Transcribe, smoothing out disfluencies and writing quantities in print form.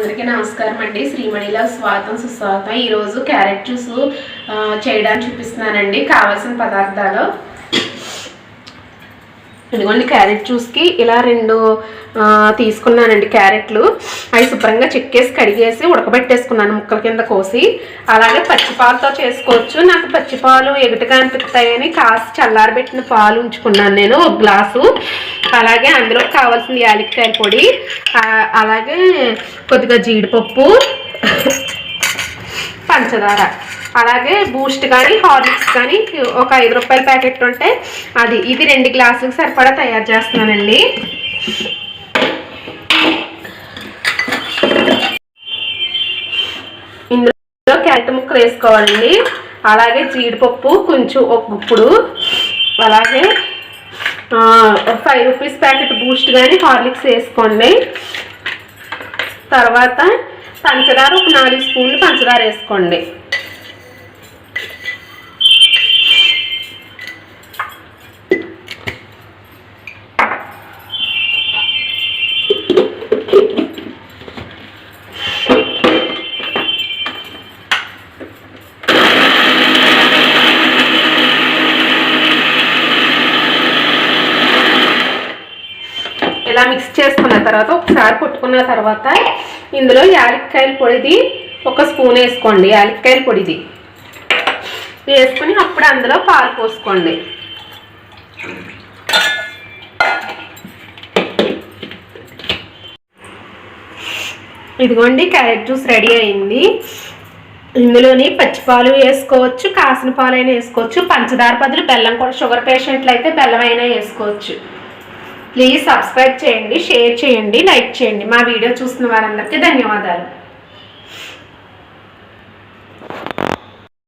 అందరికీ నమస్కారం అండి. శ్రీమణిలో స్వాగతం సుస్వాగతం. ఈరోజు క్యారెట్ జ్యూస్ చేయడానికి చూపిస్తున్నానండి. కావాల్సిన పదార్థాలు ఇదిగోండి. క్యారెట్ జ్యూస్కి ఇలా 2 తీసుకున్నానండి క్యారెట్లు. అవి శుభ్రంగా చెక్కేసి కడిగేసి ఉడకబెట్టేసుకున్నాను ముక్కల కింద కోసి. అలాగే పచ్చిపాలతో చేసుకోవచ్చు. నాకు పచ్చిపాలు ఎగటగా అనిపిస్తాయని కాసి చల్లారబెట్టిన పాలు ఉంచుకున్నాను నేను 1 గ్లాసు. అలాగే అందులో కావాల్సిన యాలక్కాయ పొడి, అలాగే కొద్దిగా జీడిపప్పు, పంచదార, అలాగే బూస్ట్ కానీ హార్లిక్స్ కానీ ఒక 5 రూపాయల ప్యాకెట్ ఉంటే అది. ఇది 2 గ్లాసులకు సరిపడా తయారు చేస్తున్నానండి. ఇందులో క్యారెట్ ముక్కలు వేసుకోవాలండి. అలాగే జీడిపప్పు కొంచెం 1 గుప్పుడు, అలాగే 5 రూపీస్ ప్యాకెట్ బూస్ట్ కానీ హార్లిక్స్ వేసుకోండి. తర్వాత పంచదార ఒక 4 స్పూన్లు పంచదార వేసుకోండి. ఇలా మిక్స్ చేసుకున్న తర్వాత ఒకసారి కొట్టుకున్న తర్వాత ఇందులో యాలక్కాయల పొడిది 1 స్పూన్ వేసుకోండి. యాలక్కాయల పొడిది వేసుకొని అప్పుడు అందులో పాలు పోసుకోండి. ఇదిగోండి, క్యారెట్ జ్యూస్ రెడీ అయింది. ఇందులోని పచ్చిపాలు వేసుకోవచ్చు, కాసిన పాలు అయినా వేసుకోవచ్చు. పంచదార బదులు బెల్లం కూడా, షుగర్ పేషెంట్లు అయితే బెల్లం అయినా వేసుకోవచ్చు. ప్లీజ్ సబ్స్క్రైబ్ చేయండి, షేర్ చేయండి, లైక్ చేయండి. మా వీడియో చూస్తున్న వారందరికీ ధన్యవాదాలు.